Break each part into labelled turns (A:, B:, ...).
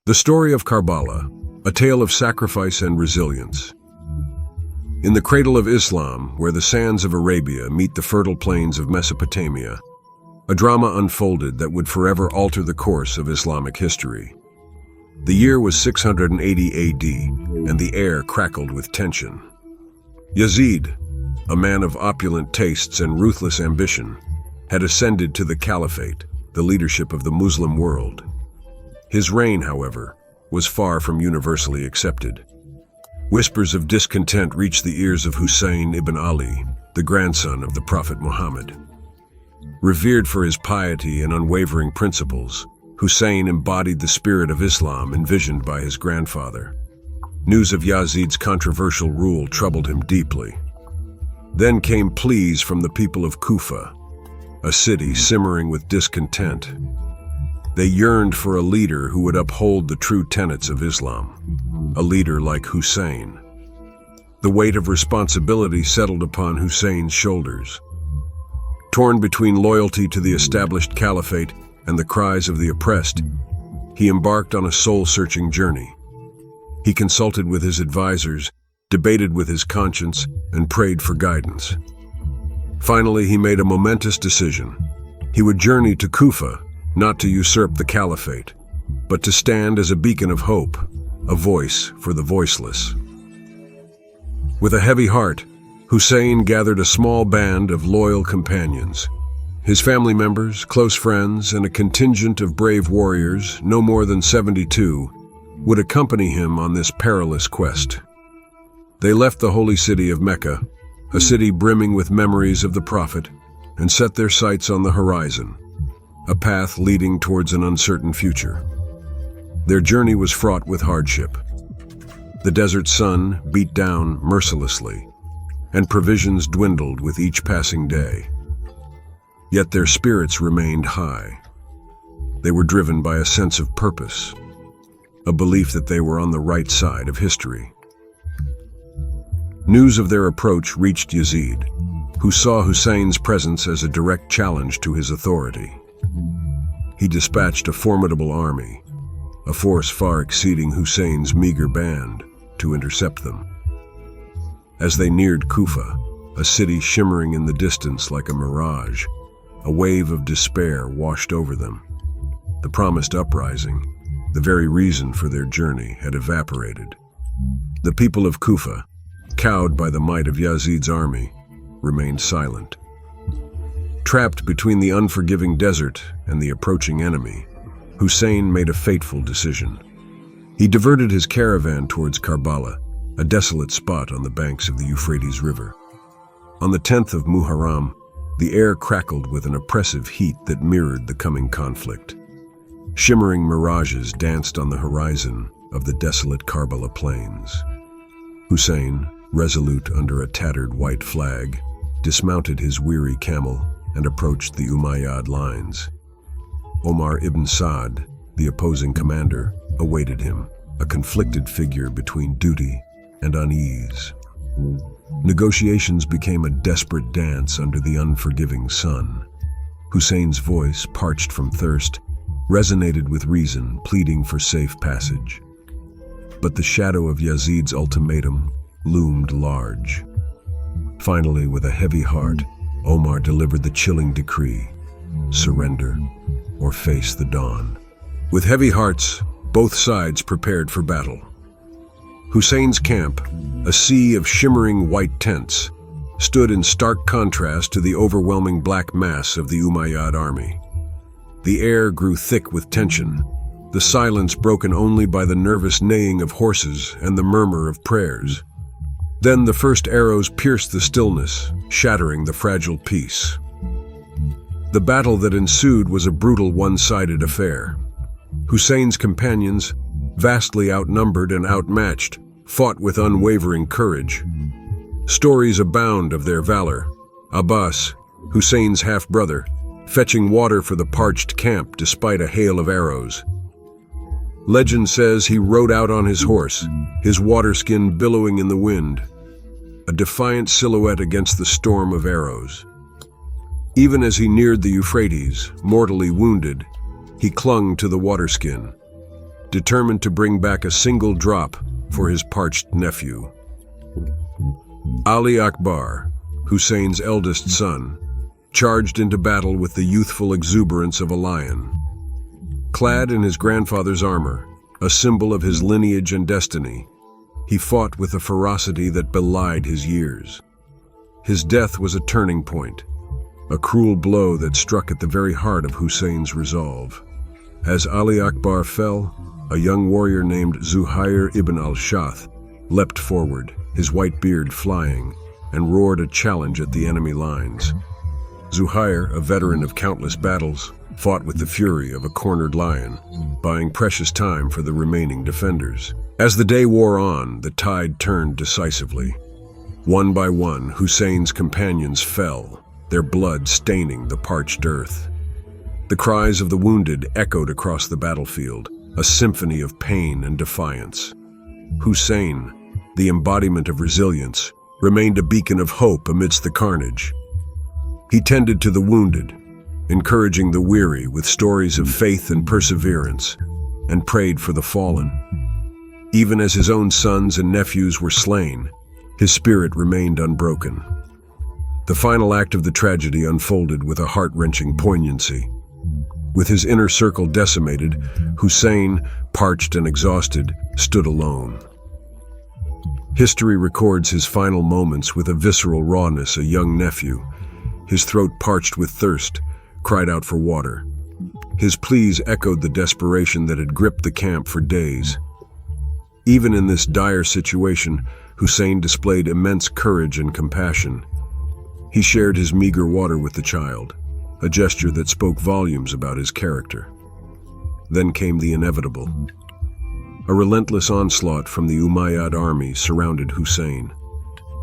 A: The story of Karbala, a tale of sacrifice and resilience. In the cradle of Islam, where the sands of Arabia meet the fertile plains of Mesopotamia, a drama unfolded that would forever alter the course of Islamic history. The year was 680 AD, and the air crackled with tension. Yazid, a man of opulent tastes and ruthless ambition, had ascended to the caliphate, the leadership of the Muslim world. His reign, however, was far from universally accepted. Whispers of discontent reached the ears of Hussein ibn Ali, the grandson of the Prophet Muhammad. Revered for his piety and unwavering principles, Hussein embodied the spirit of Islam envisioned by his grandfather. News of Yazid's controversial rule troubled him deeply. Then came pleas from the people of Kufa, a city simmering with discontent. They yearned for a leader who would uphold the true tenets of Islam, a leader like Hussein. The weight of responsibility settled upon Hussein's shoulders. Torn between loyalty to the established caliphate and the cries of the oppressed, he embarked on a soul-searching journey. He consulted with his advisors, debated with his conscience, and prayed for guidance. Finally, he made a momentous decision. He would journey to Kufa, not to usurp the caliphate, but to stand as a beacon of hope, a voice for the voiceless. With a heavy heart, Hussein gathered a small band of loyal companions. His family members, close friends, and a contingent of brave warriors, no more than 72, would accompany him on this perilous quest. They left the holy city of Mecca, a city brimming with memories of the Prophet, and set their sights on the horizon, a path leading towards an uncertain future. Their journey was fraught with hardship. The desert sun beat down mercilessly, and provisions dwindled with each passing day. Yet their spirits remained high. They were driven by a sense of purpose, a belief that they were on the right side of history. News of their approach reached Yazid, who saw Hussein's presence as a direct challenge to his authority. He dispatched a formidable army, a force far exceeding Hussein's meager band, to intercept them. As they neared Kufa, a city shimmering in the distance like a mirage, a wave of despair washed over them. The promised uprising, the very reason for their journey, had evaporated. The people of Kufa, cowed by the might of Yazid's army, remained silent. Trapped between the unforgiving desert and the approaching enemy, Hussein made a fateful decision. He diverted his caravan towards Karbala, a desolate spot on the banks of the Euphrates River. On the 10th of Muharram, the air crackled with an oppressive heat that mirrored the coming conflict. Shimmering mirages danced on the horizon of the desolate Karbala plains. Hussein, resolute under a tattered white flag, dismounted his weary camel and approached the Umayyad lines. Omar ibn Saad, the opposing commander, awaited him, a conflicted figure between duty and unease. Negotiations became a desperate dance under the unforgiving sun. Hussein's voice, parched from thirst, resonated with reason, pleading for safe passage. But the shadow of Yazid's ultimatum loomed large. Finally, with a heavy heart, Omar delivered the chilling decree: surrender or face the dawn. With heavy hearts, both sides prepared for battle. Hussein's camp, a sea of shimmering white tents, stood in stark contrast to the overwhelming black mass of the Umayyad army. The air grew thick with tension, the silence broken only by the nervous neighing of horses and the murmur of prayers. Then the first arrows pierced the stillness, shattering the fragile peace. The battle that ensued was a brutal one-sided affair. Hussein's companions, vastly outnumbered and outmatched, fought with unwavering courage. Stories abound of their valor. Abbas, Hussein's half-brother, fetching water for the parched camp despite a hail of arrows. Legend says he rode out on his horse, his waterskin billowing in the wind, a defiant silhouette against the storm of arrows. Even as he neared the Euphrates, mortally wounded, he clung to the waterskin. determined to bring back a single drop for his parched nephew. Ali Akbar, Hussein's eldest son, charged into battle with the youthful exuberance of a lion. Clad in his grandfather's armor, a symbol of his lineage and destiny, he fought with a ferocity that belied his years. His death was a turning point, a cruel blow that struck at the very heart of Hussein's resolve. As Ali Akbar fell, a young warrior named Zuhair ibn al-Shath leapt forward, his white beard flying, and roared a challenge at the enemy lines. Zuhair, a veteran of countless battles, fought with the fury of a cornered lion, buying precious time for the remaining defenders. As the day wore on, the tide turned decisively. One by one, Hussein's companions fell, their blood staining the parched earth. The cries of the wounded echoed across the battlefield, a symphony of pain and defiance. Hussein, the embodiment of resilience, remained a beacon of hope amidst the carnage. He tended to the wounded, encouraging the weary with stories of faith and perseverance, and prayed for the fallen. Even as his own sons and nephews were slain, his spirit remained unbroken. The final act of the tragedy unfolded with a heart-wrenching poignancy. With his inner circle decimated, Hussein, parched and exhausted, stood alone. History records his final moments with a visceral rawness. A young nephew, his throat parched with thirst, cried out for water. His pleas echoed the desperation that had gripped the camp for days. Even in this dire situation, Hussein displayed immense courage and compassion. He shared his meager water with the child, a gesture that spoke volumes about his character. Then came the inevitable. A relentless onslaught from the Umayyad army surrounded Hussein.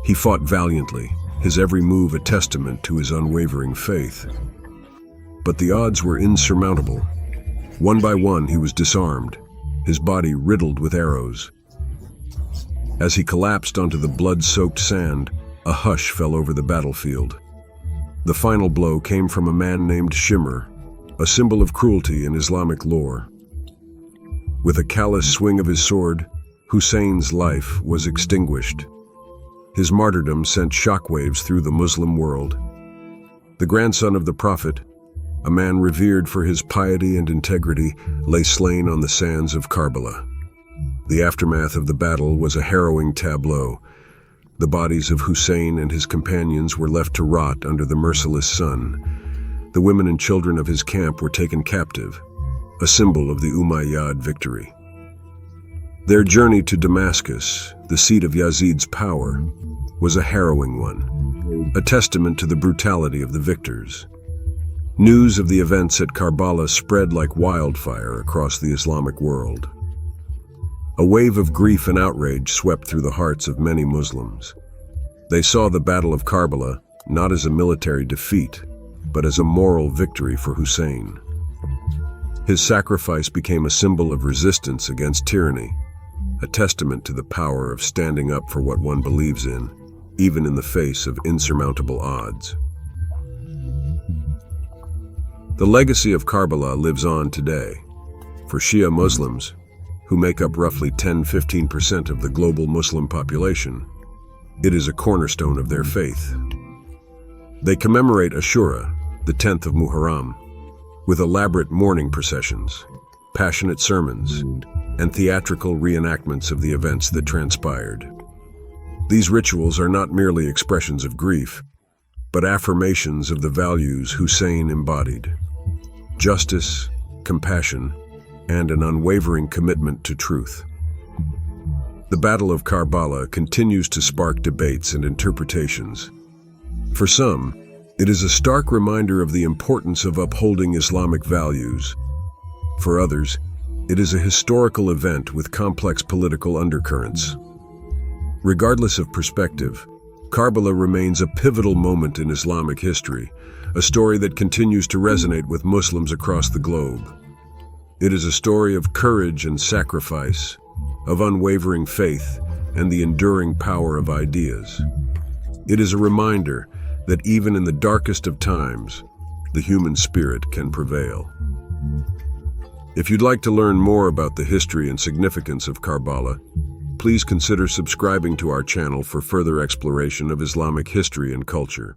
A: He fought valiantly, his every move a testament to his unwavering faith. But the odds were insurmountable. One by one, he was disarmed, his body riddled with arrows. As he collapsed onto the blood-soaked sand, a hush fell over the battlefield. The final blow came from a man named Shimr, a symbol of cruelty in Islamic lore. With a callous swing of his sword, Hussein's life was extinguished. His martyrdom sent shockwaves through the Muslim world. The grandson of the Prophet, a man revered for his piety and integrity, lay slain on the sands of Karbala. The aftermath of the battle was a harrowing tableau. The bodies of Hussein and his companions were left to rot under the merciless sun. The women and children of his camp were taken captive, a symbol of the Umayyad victory. Their journey to Damascus, the seat of Yazid's power, was a harrowing one, a testament to the brutality of the victors. News of the events at Karbala spread like wildfire across the Islamic world. A wave of grief and outrage swept through the hearts of many Muslims. They saw the Battle of Karbala not as a military defeat, but as a moral victory for Hussein. His sacrifice became a symbol of resistance against tyranny, a testament to the power of standing up for what one believes in, even in the face of insurmountable odds. The legacy of Karbala lives on today. For Shia Muslims, who make up roughly 10–15% of the global Muslim population, it is a cornerstone of their faith. They commemorate Ashura, the 10th of Muharram, with elaborate mourning processions, passionate sermons, and theatrical reenactments of the events that transpired. These rituals are not merely expressions of grief, but affirmations of the values Hussein embodied: justice, compassion, and an unwavering commitment to truth. The Battle of Karbala continues to spark debates and interpretations. For some, it is a stark reminder of the importance of upholding Islamic values. For others, it is a historical event with complex political undercurrents. Regardless of perspective, Karbala remains a pivotal moment in Islamic history, a story that continues to resonate with Muslims across the globe. It is a story of courage and sacrifice, of unwavering faith, and the enduring power of ideas. It is a reminder that even in the darkest of times, the human spirit can prevail. If you'd like to learn more about the history and significance of Karbala, please consider subscribing to our channel for further exploration of Islamic history and culture.